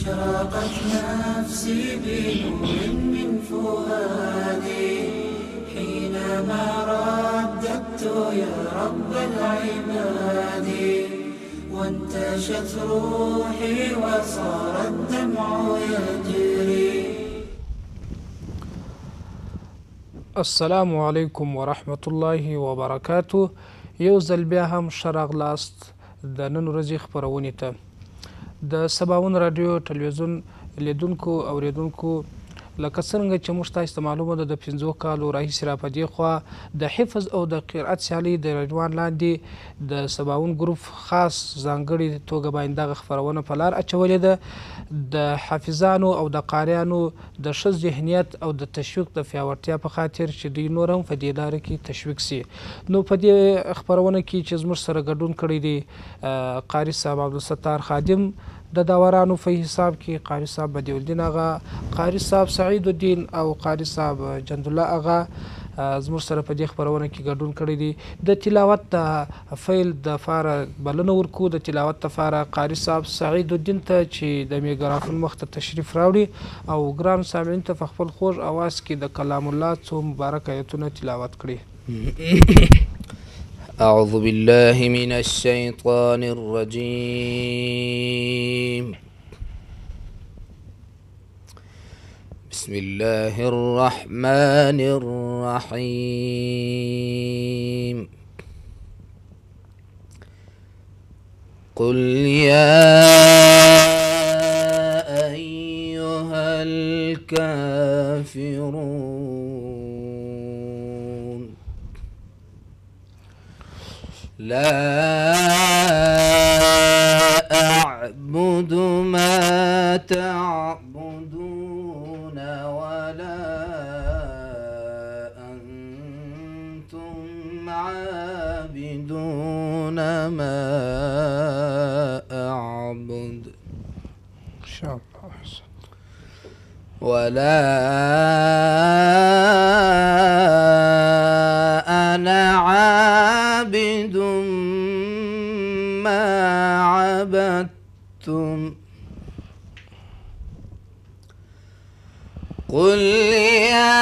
أشرقت نفسي بنور من فؤادي حينما رددت يا رب العباد، وانتشت روحي وصار الدمع يجري. السلام علیکم ورحمت الله وبرکاتو. یو ځل بیا هم ښه راغلاست د نن ورځې خپرونې ته. د سباون رادیو ټلویزیون لیدونکو اوریدونکو، لکه څنګه چې موږ تاسو ته معلومه ده د 15 کالو راهیسې را په دې خوا د حفظ او د قرائت سیالۍ د عنوان لاندې د سباون ګروپ خاص ځانګړې توګه باندې دغه خپرونه په لار اچولې ده د حافظانو او د قاریانو د ښه ذهنیت او د تشویق د پیاوړتیا په خاطر چې دوی نور هم په دې لاره کې تشویق سي. نو په دې خپرونه کې چې زموږ سره ګډون کړی دی قاري صاحب عبدالستار خادم د داورانو په حساب کې، قاری صاحب بدیع الدین آغا، قاری صاحب سعید الدین او قاری صاحب جند الله آغا زموږ سره په دې خپرونه کې ګډون کړی دی. د تلاوت د فیل د فاره بلنه ورکو د تلاوت لپاره قاری صاحب سعید الدین ته چې د میګرافون مخ ته تشریف راوړي او ګران سامعین ته په خپل خوږ اواز کې د کلام الله څو مبارک آیتونه تلاوت کړي. أعوذ بالله من الشيطان الرجيم. بسم الله الرحمن الرحيم. قل يا أيها الكافرون لا أعبد ما تعبدون ولا أنتم عابدون ما أعبد ولا أنا عابد ما عبدتم قل يا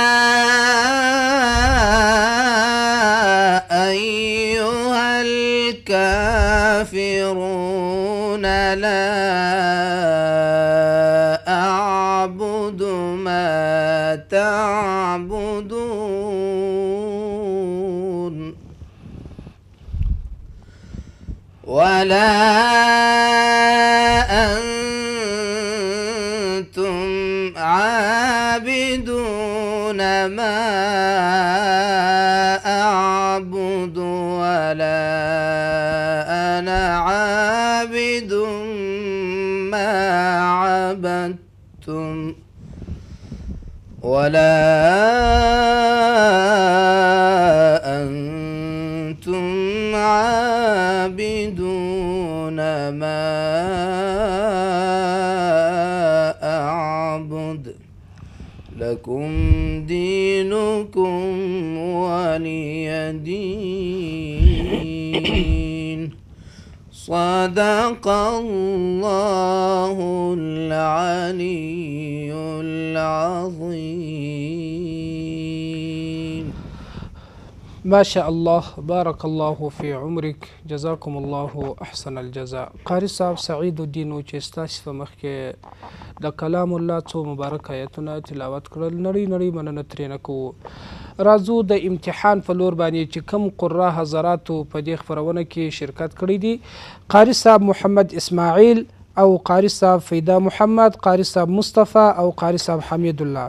أيها الكافرون لا أعبد ما تعبدون ولا أنتم عابدون ما أعبد ولا أنا عابد ما عبدتم ولا أنتم عابدون ما أعبد لكم دينكم ولي دين. صدق الله العلي العظيم. ما شاء الله بارك الله في عمرك جزاكم الله احسن الجزاء. قاری صاحب سعید الدین و چې ستاسو په مخ کې د کلام الله څو مبارک آیتونه تلاوت کړل، نړۍ مننه ترېنه کوو. راځو د امتحان په لور باندې چې کم قرا حضراتو په دې خپرونه کې شرکت کړی دي. قاری صاحب محمد اسماعیل او قاری صاحب فیدا محمد، قاری صاحب مصطفی او قاری صاحب حمید الله.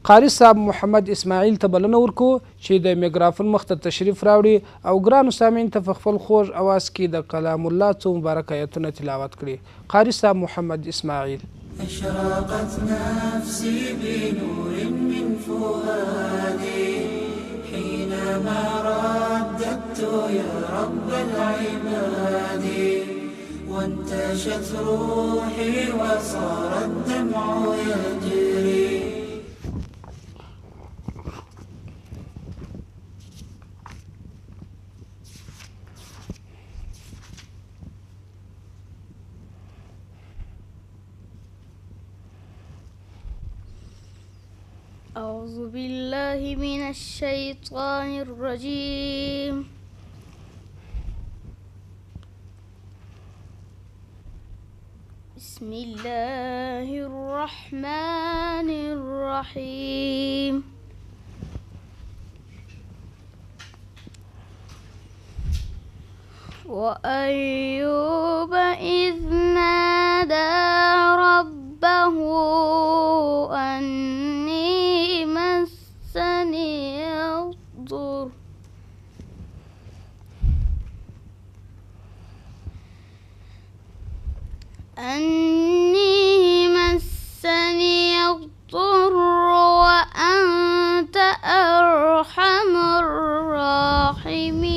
قاری صاحب محمد اسماعیل ته بلنه ورکو چې د میګرافون مخ ته تشریف راوړي او ګرانو سامعین ته په خپل خوږ اواز کې د کلام الله څو مبارک آیتونه تلاوت کړي. قاری صاحب محمد اسماعیل. أشرقت نفسي بنور من فؤادي حينما رددت يا رب العباد، وانتشت روحي وصار الدمع يجري. أعوذ بالله من الشيطان الرجيم. بسم الله الرحمن الرحيم. وأيوب إذ نادى ربه أني مسني الضر وأنت أرحم الراحمين.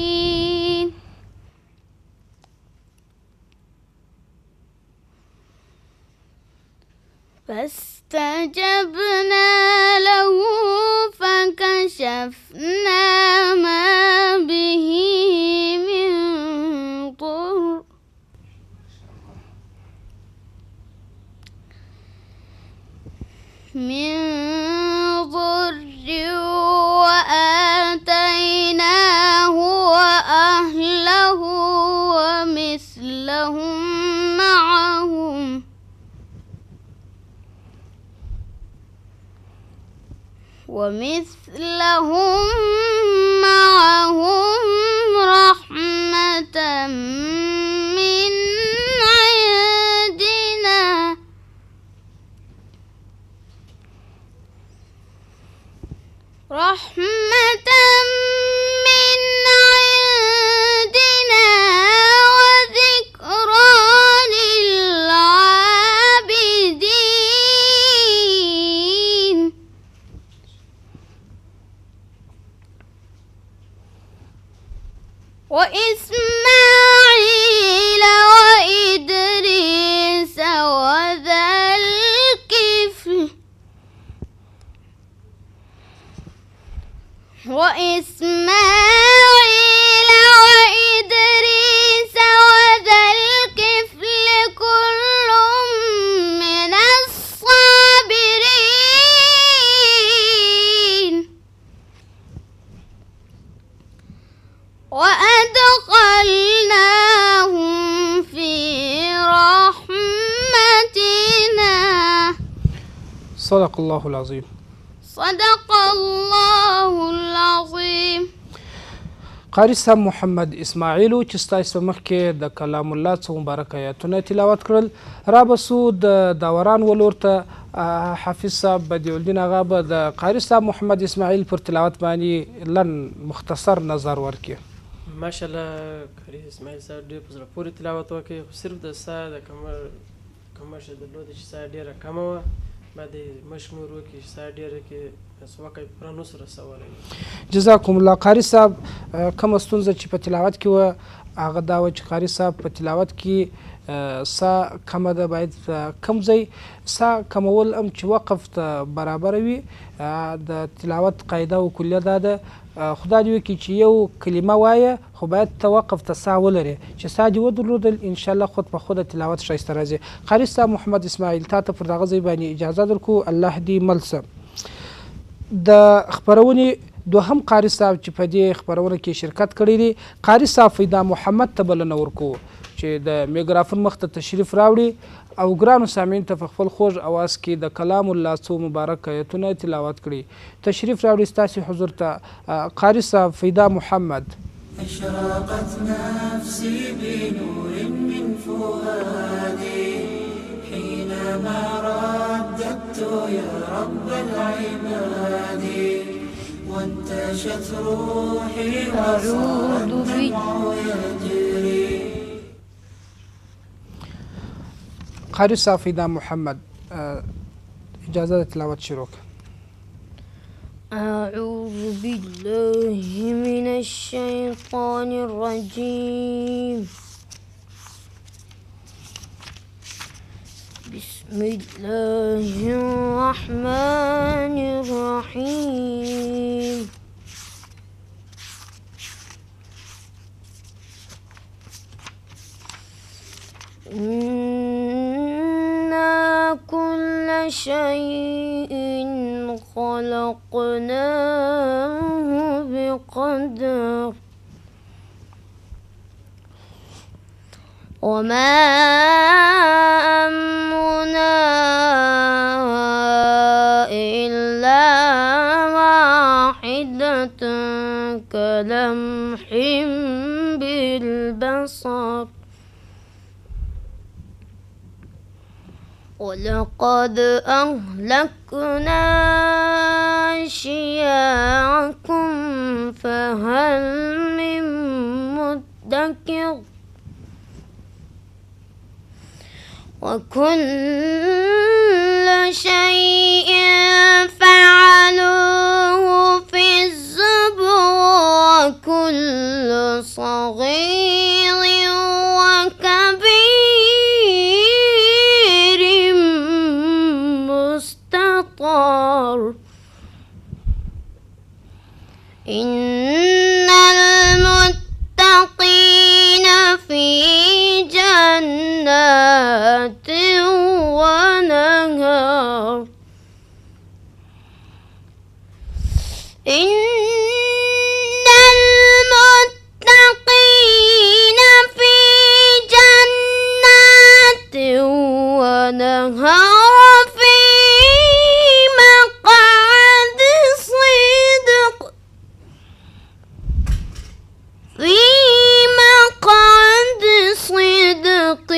فاستجبنا له فكشفنا ما به من ضر وآتيناه وأهله ومثلهم معهم رحمة من عندنا وذكرى للعابدين. وإسماعيل وإدريس وذا الكفل كل من الصابرين. وأدخلناهم في رحمتنا. صدق الله العظيم. صدق الله العظيم. قاری صاحب محمد اسماعیل چې ستاسو په مخ کې د کلام الله څو مبارک آیاتونه تلاوت کړل، را بسو د دوران ولور ته حافظ صاحب بدیع الدین هغه به د قاری صاحب محمد اسماعیل پر تلاوت باندې لن مختصر نظر ورکړي. ماشاءالله قاری اسماعیل صاحب ډېر په زړه پورې تلاوت وکړي، خو صرف د ساه د کمرشه درلوده چې ساه ډېره کمه وه، باید مشق نور وکړي چې ساه ډېره کړي سوکه پوره نسو رسولی. جزاکم الله. قاری صاحب کومه ستونزه چې په تلاوت کې وه هغه دا وه چې قاری صاحب په تلاوت کې ساه کمه ده، باید کم ځای ساه کمول هم چې وقف ته برابره وي. د تلاوت قاعده او کلیه دا ده خدا دې وکړي چې یو کلمه وایه خو باید توقف ته ساه ولري، چې ساه دې ودرلودل انشاءالله خود په خود تلاوت ښایسته راځي. قاری صاحب محمد اسماعیل تا ته پر دغه ځای باندې اجازه درکړو، الله دې مل شه. د خپرونې دوهم قاری صاحب چې په دې خپرونه کې شرکت کړی دی، قاری صاحب فیدا محمد ته بلنه ورکوو چې د میکرافون مخ ته تشریف راوړي او ګرانو سامعین ته په خپل خوږ اواز کې د کلام الله څو مبارک آیتونه تلاوت کړي. تشریف راوړي ستاسې حضور ته قاری صاحب فیدا محمد. أشرقت نفسي بنور من فؤادي حينما رددت يا رب العباد وانتشت روحي وصار الدمع يجري. قاری صاحب فیدا محمد اجازه د تلاوت شروع کړه. أعوذ بالله من الشيطان الرجيم. بسم الله الرحمن الرحيم. إنا كل شيء خلقناه بقدر وما أمرنا إلا واحدة كلمح بالبصر ولقد أهلكنا أشياعكم فهل من مدكر وكل شيء فعلوه في الزبر وكل صغير وكبير مستطر إن المتقين في جنات ونهر إن المتقين في جنات ونهر في مقعد صدق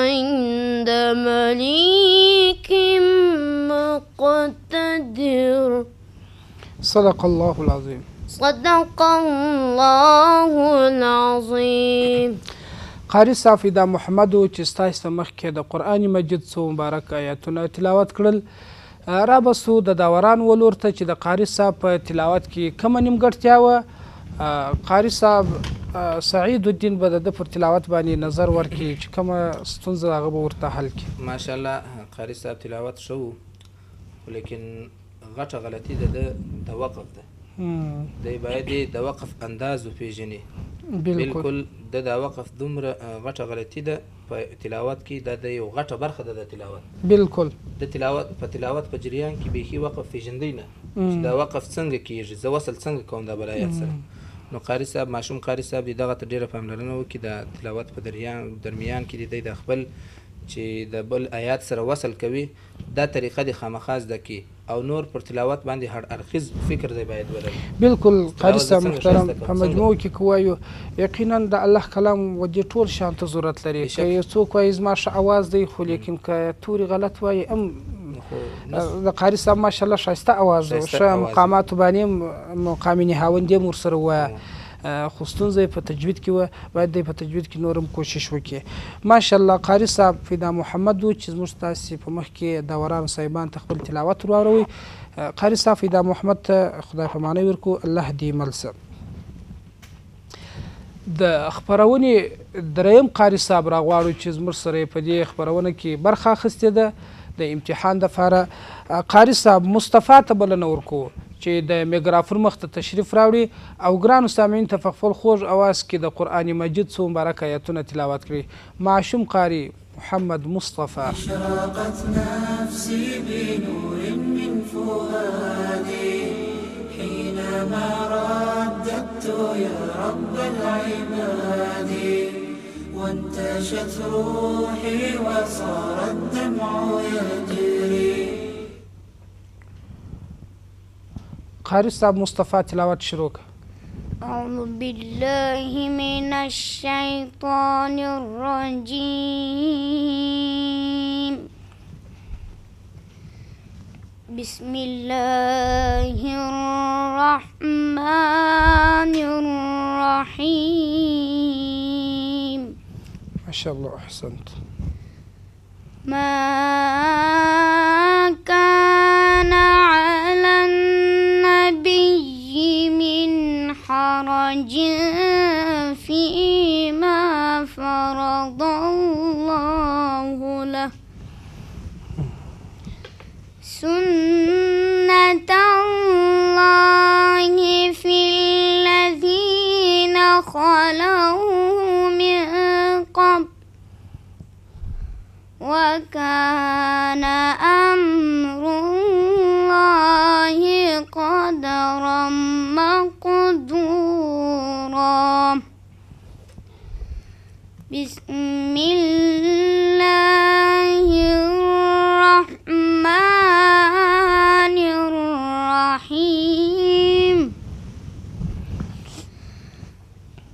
عند مليك مقتدر صدق الله العظیم. صدق الله العظیم. قاری صاحب فدا محمد چې ستاسو مخکې د قرآن مجید څو مبارک آیاتونه تلاوت کړل، را بسو د داوران ولور ته چې د قاری صاحب په تلاوت کې کومه نیمګړتیا وه. قاری صاحب سعید الدین به د پر تلاوت باندې نظر ورکړي چې کومه ستونزه هغه به ورته حل کړي. ماشاءالله قاری صاحب تلاوت شو، لیکن غټه غلطي د وقف ده. دی باید د وقف انداز وپېژني. بالکل د وقف دومره غټه غلطي ده په تلاوت کې، دا د یو غټه برخه ده د تلاوت. بالکل د تلاوت په جریان کې بیخي وقف پېژندی نه چې دا وقف څنګه کېږي، زه وصل څنګه کوم دا بلایت سره. نو قاری صاحب ماشوم قاری صاحب دغه ته ډېره پاملرنه وکړي. د تلاوت په درمیان کې دی د خپل چې د بل آیات سره وصل کوي دا طریقه د خامخا زده کړي او نور پر تلاوت باندې هر اړخیز فکر دی باید ولري. بالکل قاری صاحب محترم، په مجموع کې که وایو یقینا د الله کلام ودې ټول شان ته ضرورت لري. که یو څوک وایي زما ښه اواز دی، خو لیکن که توري غلط وایي هم د قاری صاحب ماشاءالله ښایسته اواز دی، ښه مقاماتو باندې مقام نهاوندي هم ورسره ووایه، خو ستونزه په تجوید کې وه، باید دی په تجوید کې نور هم کوشش وکړي. ماشاءالله قاری صاحب فدا محمد و چې زموږ ستاسې په مخ کې داوران صاحبان ته خپل تلاوت واوروئ. قاری صاحب فدا محمد ته خدای پاماني ورکړو، الله دې مل شه. د خپرونې دریم قاری صاحب راغواړو چې زموږ سره یې په دې خپرونه کې برخه اخیستې ده د امتحان دپاره. قاری صاحب مصطفی ته بلنه ورکوو چې د میکرافون مخ ته تشریف راوړي او ګرانو سامعین ته په خپل خوږ اواز کې د قرآن مجید څو مبارک آیاتونه تلاوت کړي. معشوم قاری محمد مصطفى. اشرقت نفسي بنور من فؤادي حينما رددت يا رب العباد وانتشت روحي وصار الدمع يجري. قاری صاحب مصطفى تلاوت شروع کړه. أعوذ بالله من الشيطان الرجيم. بسم الله الرحمن الرحيم. ما شاء الله أحسنت. ما كان على النبي من حرج فيما فرض الله له سنة الله في الذين خلوا من قبل وكان أمر الله بسم الله الرحمن الرحيم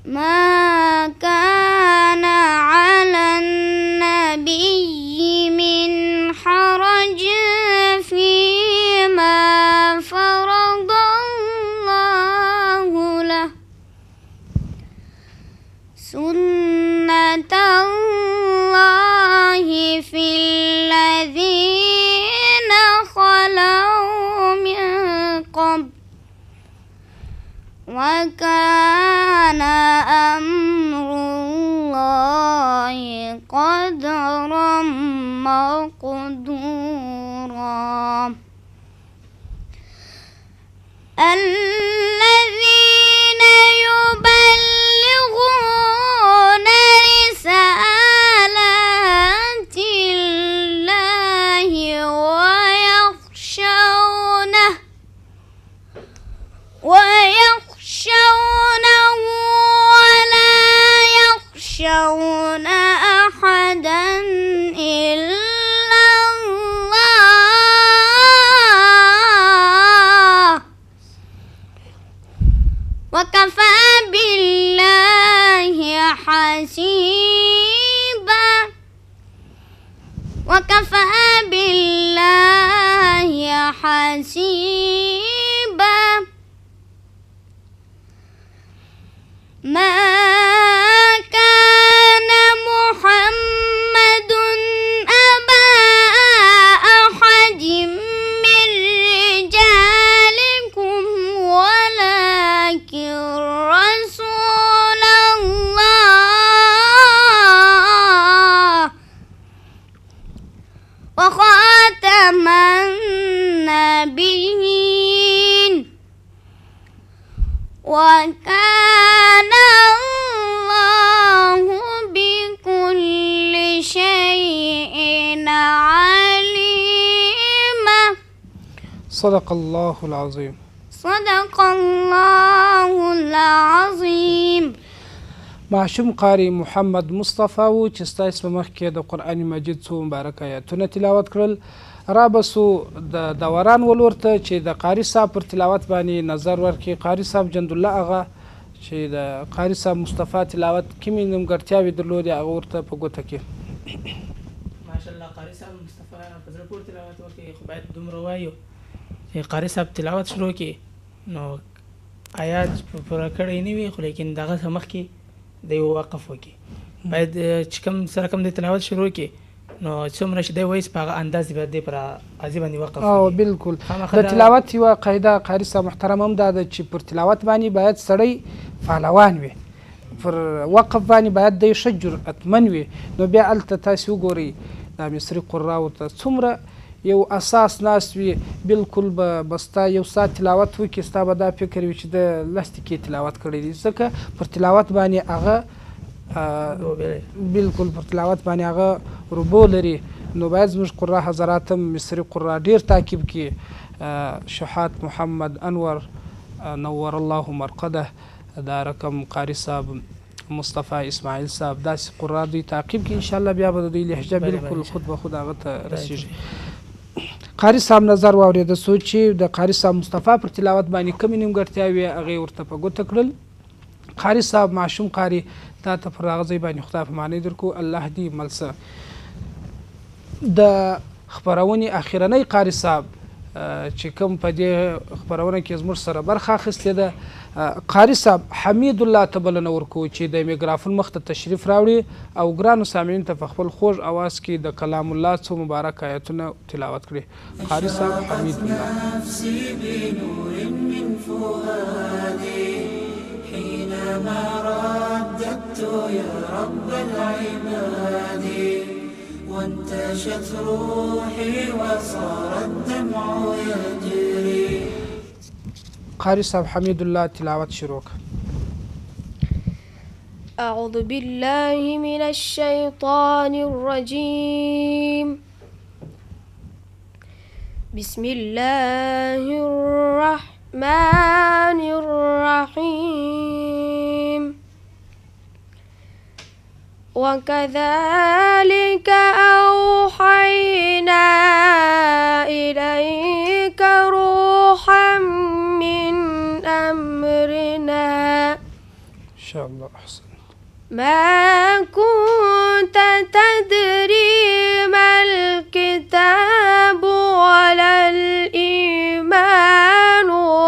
ما كان على النبي من حرج فيما فرض الله له سنة الله في الذين خلوا من قبل وكان أمر الله قدرا مقدورا الذين يبلغون رسالات الله ويخشونه ولا يخشون أحدا إلا الله وكفى بالله حسيبا وكفى بالله حسيبا ما كان محمد أبا أحد من رجالكم ولكن رسول الله وخاتم النبيين وكان الله بكل شيء عليما صدق الله العظيم. صدق الله العظيم. معشوم قاری محمد مصطفی و چې ستاسو په مخ کې د قرآن مجید څو مبارک آیاتونه تلاوت کړل. را بسو د دوران ولورته چې د قاری صاحب پر تلاوت باندې نظر ورکړي. قاری صاحب جند الله هغه چې د قاری صاحب مصطفی تلاوت کومې نیمګړتیاوې درلودې هغه ورته په ګوته کې. ماشاءالله قاری صاحب مصطفی په زړه پورې تلاوت وکړي، خو باید دومره وایو چې قاری صاحب تلاوت شروع کړي نو آیات پوره کړی نه وي، خو لیکن دغه مخکې د یو وقف وکړي. باید چې کوم سره کوم د تلاوت شروع کړي نو څومره چې دی وایي په هغه انداز باید دی پر ازي باندې وقف او بالکل د تلاوت یوه قاعده قاری صاحب محترم هم دا ده چې پر تلاوت باندې باید سړی فعلوان وي، پر وقف باندې باید دی ښه جرأتمن وي. نو بیا هلته تاسې وګورئ دا مصري قراو ته څومره یو اساس ناست وي، بالکل به ستا یو ساعت تلاوت وکړي ستا به دا فکر وي چې د لس دقیقې تلاوت کړی دی، ځکه پر تلاوت باندې هغه بالکل پر تلاوت باندې هغه ربو لري. نو باید زموږ قرا حضرات هم مصري قرا ډېر تعقیب کړي. شحات محمد انور نور الله مرقده، دا رقم قاری صاحب مصطفی اسماعیل صاحب، داسې قرا دوی تعقیب کړي. انشاءالله بیا به د دوی لهجه بالکل خود به خود هغه ته رسیږي. قاری صاحب نظر واورېده څو چې د قاری صاحب مصطفی پر تلاوت باندې کومې نیمګړتیاوې هغې ورته په ګوته کړل. قاری صاحب معشوم قاری تا ته پر هغه ځای باندې خدای په معنی درکو الله دې ملسه. د خپرونې اخرنۍ قاری صاحب چې کوم په دې خپرونه کې زموږ سره برخه اخیستې ده، قاری صاحب حمید الله ته بلنه ورکوو چې د میکرافون مخ ته تشریف راوړي او ګرانو سامعینو ته په خپل خوږ اواز کې د کلام الله څو مبارک آیتونه تلاوت کړي. قاری صاحب حمید الله. نفسي بنور من فؤادي حينما رددت يا رب العباد وانتشت روحي وصار الدمع يجري. قاری صاحب حمید الله تلاوت شروع. أعوذ بالله من الشيطان الرجيم. بسم الله الرحمن الرحيم. وكذلك أوحينا إليك روحا من أمرنا إن شاء الله أحسن. ما كنت تدري ما الكتاب ولا الإيمان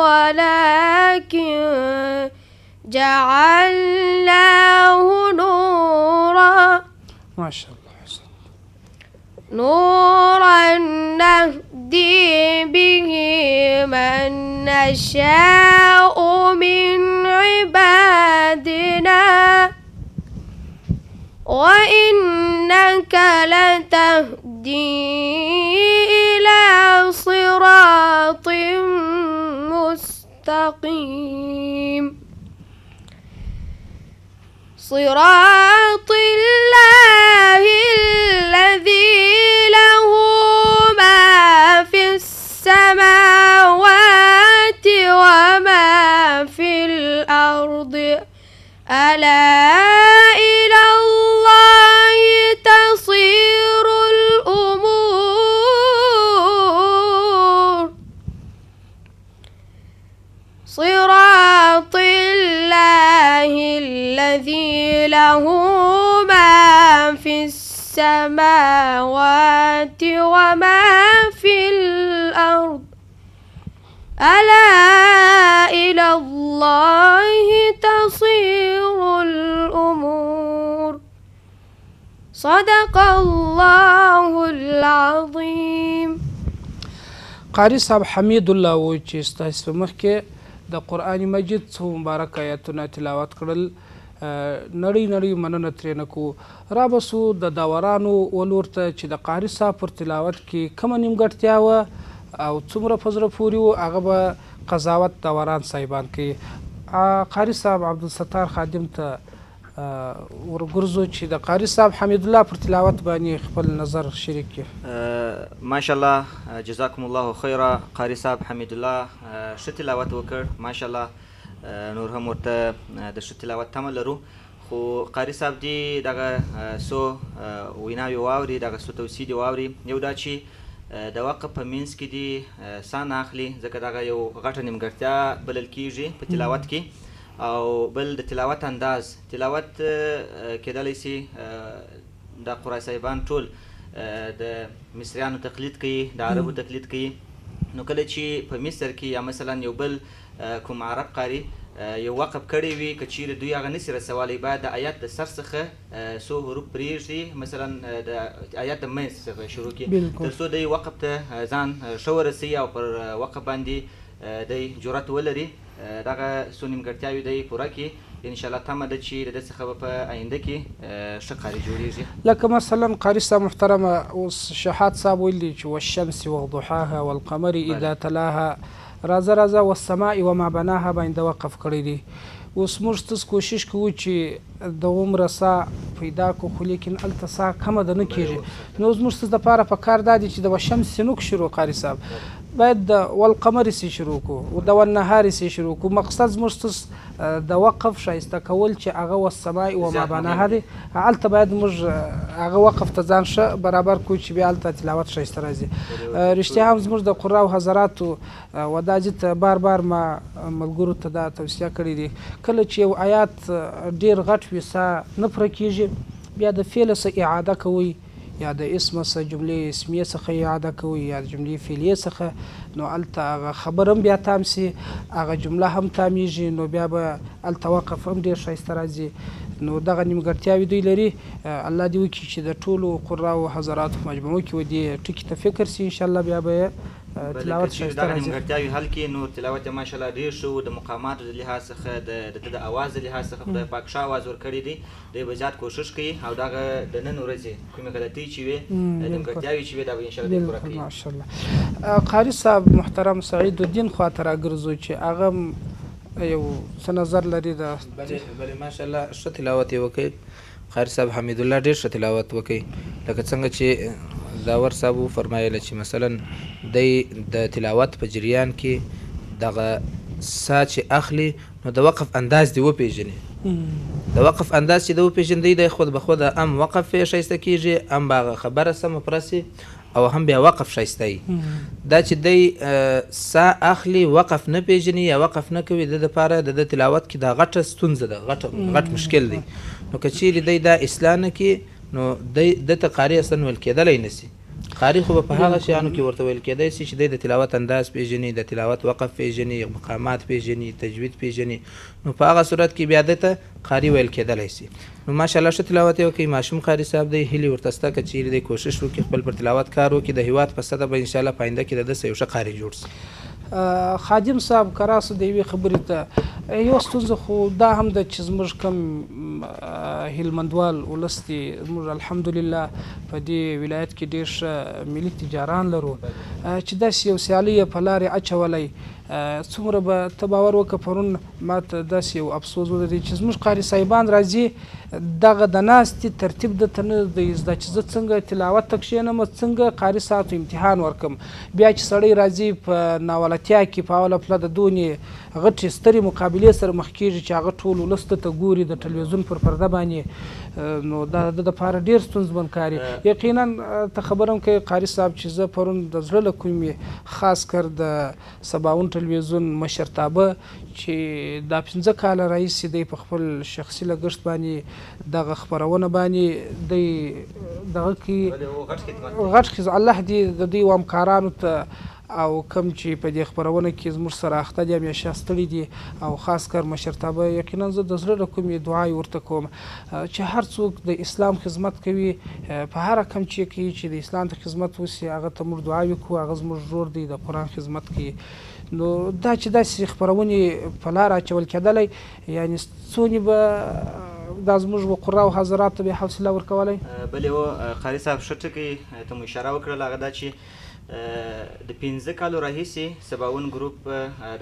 ولكن جعلناه نورا ما شاء الله أحسن. نورا نهدي به من نشاء من عبادنا وإنك لتهدي إلى صراط مستقيم صراط الله الذي له ما في السماوات وما في الأرض ألا إلى الله تصير الأمور صراط الله الذي له ما في السماوات وما في الأرض ألا إلى الله تصير الأمور صدق الله العظيم. قاری صاحب حمید الله و چې ستاسو په مخ کې د قرآن مجید څو مبارک آیاتونه تلاوت کړل نړۍ مننه ترېنه کوو. رابسو د داورانو ولور ته چې د قاری صاحب پر تلاوت کې کومه نیمګړتیا وه او څومره په زړه پورې وو هغه به قضاوت داوران صاحبان کوي. قاری صاحب عبدالستار خادم ته ورګرځو چې د قاری صاحب حمید الله پر تلاوت باندې خپل نظر شریک کړي. ماشاءالله جزاکم الله خیره. قاری صاحب حمید الله ښه تلاوت وکړ ماشاءالله. نور هم ورته د ښه تلاوت تمه لرو خو قاری صاحب دې دغه څو ویناوې واوري دغه څو توصیې دې واوري. یو دا چې د وقف په منځ کې دې سا نه اخلي ځکه دغه یو غټه نیمګړتیا بلل کېږي په تلاوت کې. او بل د تلاوت انداز تلاوت کېدلی سي د قرآن صاحبان ټول د مصریانو تقلید کوي د عربو تقلید کوي. نو کله چې په مصر کې یا مثلا یو بل کوم عرب قاري یو وقف کړی وي که چیرې دوی هغه نسي رسولی باید د آیات د سر څخه څو حروف پرېږدي مثلا د آیات د منځ څخه شروع کړي تر څو دی وقف ته ځان ښه ورسوي او پر وقف باندې دی جرأت ولري دغه څو نیمګړتیاوې دی پوره کړي. انشاءالله تمه ده چې د ده څخه به په آینده کې ښه قاري جوړېږي. لکه مثلا قاري صاحب محترمه اوس شهاد صاحب ویلي چې والشمس وضحاها والقمر اذا تلاها راځه والسماء وما بناها باندې وقف کړی دی. اوس موږ تاسو کوشش کوو چې د عمره سا پیدا کړو خو لیکن هلته سا کمه ده نه کېږي. نو اوس موږ تاسو دپاره په کار دا دی چې د والشمس نه شروع قاري صاحب باید د والقمر سي شروع کړو او د والنهار سي شروع کړو. مقصد زموږ تاسو د وقف ښایسته کول چې هغه والسماء وما بناها دی هلته باید موږ هغه وقف ته ځان ښه برابر کړو چې بیا هلته تلاوت ښایسته راځي. رښتیا هم زموږ د قراو حضراتو وداجي ته بار ما ملګرو ته دا توصیه کړې دي کله چې یو آیات ډېر غټ وي سا نه پوره کېږي بیا د فعل څه اعاده کوئ یا د اسم څخه جملې اسمیه څخه اعاده کوئ یا د جملې فعلیه څخه نو هلته هغه خبر هم بیا تام سي هغه جمله هم تامیږي نو بیا به هلته وقف هم ډېر ښایسته راځي. نو دغه نیمګړتیاوې دوی لري. الله دې وکړي چې د ټولو قراو حضراتو په مجموعو کې و دې ټکي ته فکر سي انشاءالله بیا به تلاوت ښایسته دغه راځي. نیمګړتیاوې حل کړي نو تلاوت یې ماشاءالله ډېر ښه و. د مقاماتو د لحاظ څخه د ده د اواز د لحاظ څخه خدای پاک ښه اواز ورکړی دی. دوی به زیات کوشش کوي او دغه د نن ورځې کومې غلطۍ چې وې نیمګړتیاوې چې وې دا به انشاءالله دوی پوره کوي. ماشاءالله. قاري صاحب محترم سعید الدین خواته راګرځو چې هغه یو څه نظر لري د بلې ماشاءالله ښه تلاوت یې وکړ. قاري صاحب حمید الله ډېر ښه تلاوت وکړ لکه څنګه چې داور صاحب وفرمایله چې مثلا دی د تلاوت په جریان کې دغه سا چې اخلي نو د وقف انداز دې وپېژني د وقف انداز چې د وپېژندی دی خود به خود هم وقف ښایسته کېږي هم به هغه خبره سمه پرسي او هم بیا وقف ښایسته وي. دا چې دی سا اخلي وقف نه پېژني یا وقف نه کوي د دپاره د تلاوت کې دا غټه ستونزه ده، غټ مشکل دی. نو که چیرې دی دا اصلاح نه کړي نو دی دته قاري اصلا ویل کېدلی نه سي. قاري خو به په هغه شیانو کې ورته ویل کېدی سي چې دی د تلاوت انداز پېژني، د تلاوت وقف پېژني، مقامات پېژني، تجوید پېژني. نو په هغه صورت کې بیا دته قاري ویل کېدلی سي. نو ماشاءالله ښه تلاوت یې وکړئ. ماشوم قاري صاحب دی هیلې ورته شته که چیرې دی کوشش وکړي خپل پر تلاوت کار وکړي، د هېواد په سطحه به انشاءالله په آینده کې د ده یو ښه قاري جوړ سي. خادم صاحب که راسه د یوې خبرې ته یوه ستونزه خو دا هم ده چې زموږ کوم هلمندوال ولس دی، زموږ الحمدلله په دې ولایت کې ډېر ښه ملي تجاران لرو چې داسې یو سیالي یې په لارې اچولی. څومره به ته باور وکړه پرون ما ته داسې یو افسوس ولري چې زموږ قاري صاحبان راځي دغه د ناستې ترتیب درته نه دی زده چې زه څنګه تلاوت ته کښېنم، څنګه قاري صاحب ته امتحان ورکړم. بیا چې سړی راځي په ناولتیا کې په اوله پله د دونې غټې سترې مقابلې سره مخ کېږي چې هغه ټول ولس ته ګوري د ټلویزیون پر پرده باندې، نو دا د دپاره ډېر ستونزمن کار دی. یقینا ته خبره هم کوې قاري صاحب چې زه پرون د زړه له کومې خاص کر د سباون ټلویزیون مشرتابه چې دا 15 کاله راهیسې دی په خپل شخصي لګښت باندې دغه خپرونه باندې دی دغه کې غټ الله دې د دوی همکارانو ته او کم چې په دې خپرونه کې زموږ سره اخته دي همیشه ستړي دي او خاص کر مشرتابه یقینا زه د زړه له کومې دعای ورته کوم چې هر څوک د اسلام خدمت کوي په هر کم چې کوي چې د اسلام ته خدمت وسي هغه ته موږ دعا وکړو، هغه زموږ ورور دی د قرآن خدمت کوي. نو دا چې داسې خپرونې په لاره اچول کېدلی یعنې څونې به دا زموږ و قراو حضرات ته به حوصله ورکولی. بلې و قاري صاحب ښه ټکی ته مو اشاره وکړله هغه دا چې د 15 کالو راهیسې سباون ګروپ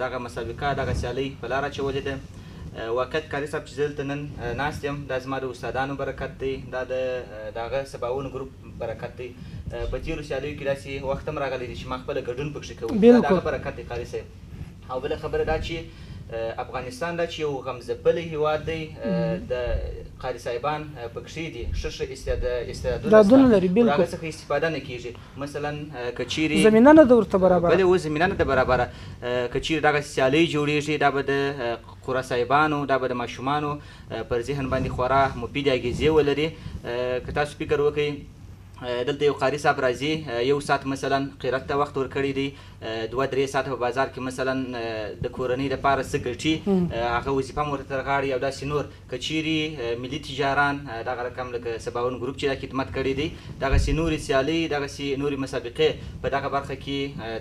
دغه مسابقه دغه سیالۍ په لاره اچولې ده. واقعیت قاري صاحب چې زه دلته نن ناست یم دا زما د استادانو برکت دی، دا د هغه سباون ګروپ برکت دی. په تېرو سیالیو کې داسې وخت هم راغلی دی چې ما خپله ګډون پکښې کوو، دا د هغه برکت دی قاري صاحب. او بله خبره دا چې افغانستان دا چې یو غمځپلی هېواد دی، د قاري صاحبان پکښې دي ښه استعدادونه لري، د هغه څخه استفاده نه کېږي. مثلا که چیرې زمینه نه ده ورته برابره، بلې اوس زمینه نه ده برابره. که چیرې دغه سیالۍ جوړېږي دا به د قره صاحبانو دا به د ماشومانو پر ذهن باندې خورا مفید اغېزې ولري. که تاسو فکر وکړئ دلته یو قاري صاحب راځي یو ساعت مثلا قرات ته وخت ورکړی دی، 2-3 ساعته په بازار کې مثلا د کورنۍ دپاره څه ګټي هغه وظیفه هم ورته ترغاړي او داسې نور. که چیرې ملي تجاران دغه رقم لکه سباون ګروپ چې دا خدمت کړی دی دغسې نورې سیالۍ دغسې نورې مسابقې په دغه برخه کې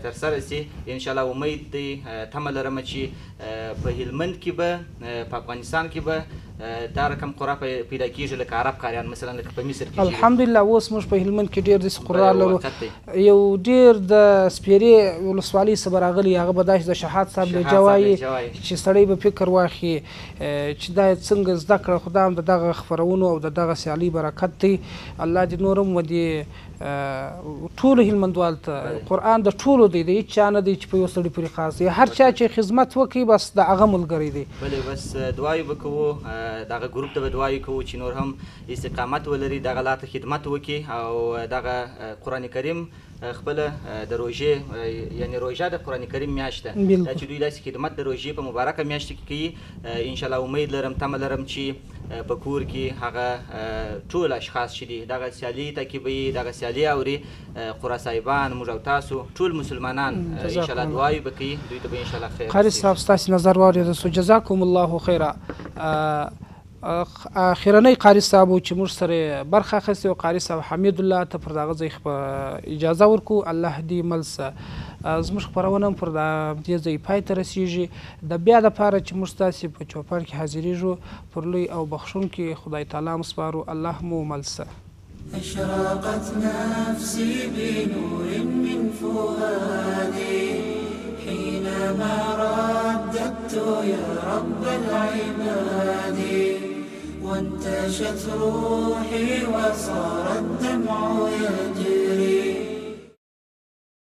ترسره سي انشاءالله. امید دی تمه لرمه چې په هلمند کې به په افغانستان کې به دا رقم قرا پیدا کېږي لکه عرب قاریان مثلا لکه په مصر کې. الحمدلله اوس موږ په هلمند کې ډېر داسې قرا لرو. یو ډېر د سپیرې ولسوالۍ څخه به راغلی هغه به داسې د شهاد صاحب لهجه وایي چې سړی به فکر واخلي چې دا څنګه زده کړه. خو دا هم د دغه خپرونو او د دغه سیالۍ برکت دی. الله دې نور هم ودې ټولو هلمندوال ته قرآن د ټولو دی، د هېڅ چا نه دی چې په یو سړي پورې خاص دی. هر چا چې خدمت وکړي بس د هغه ملګری دی. بلې بس دعایو به کوو دغه ګروپ ته به دعایو کوو چې نور هم استقامت ولري، دغه لار ته خدمت وکړي او دغه قرآن کریم خپله د روژې یعنې روژه د قرآن کریم میاشت ده دا چې دوی داسې خدمت د روژې په مبارکه میاشت کې کوي. انشاءالله امید لرم تمه لرم چې په کور کې هغه ټول اشخاص چې دي دغه سیالۍ تعقیبوي، دغه سیالۍ اوري، قره صاحبان موږ او تاسو ټول مسلمانان انشاءالله دعایو به کوي دوی ته به انشاءالله خیر. قاري صاحب ستاسې نظر واورېده سو، جزاکم الله خیره. اخرنی قاري صاحب چې موږ سره برخه اخیستې او قاري صاحب حمید الله ته پر دغه ځای اجازه ورکو. الله دې ملسه زموږ خپرونه هم پر دې ځای پای ته رسیږي. د بیا دپاره چې موږ ستاسې په چوپان کې حاضرېږو پر لوی او بخښونکي خدای تعالی مو سپارو. الله مو ملسه. أشرقت نفسي بنور من فؤادي حينما رددت يا رب العباد وانتشت روحي وصار الدمع يجري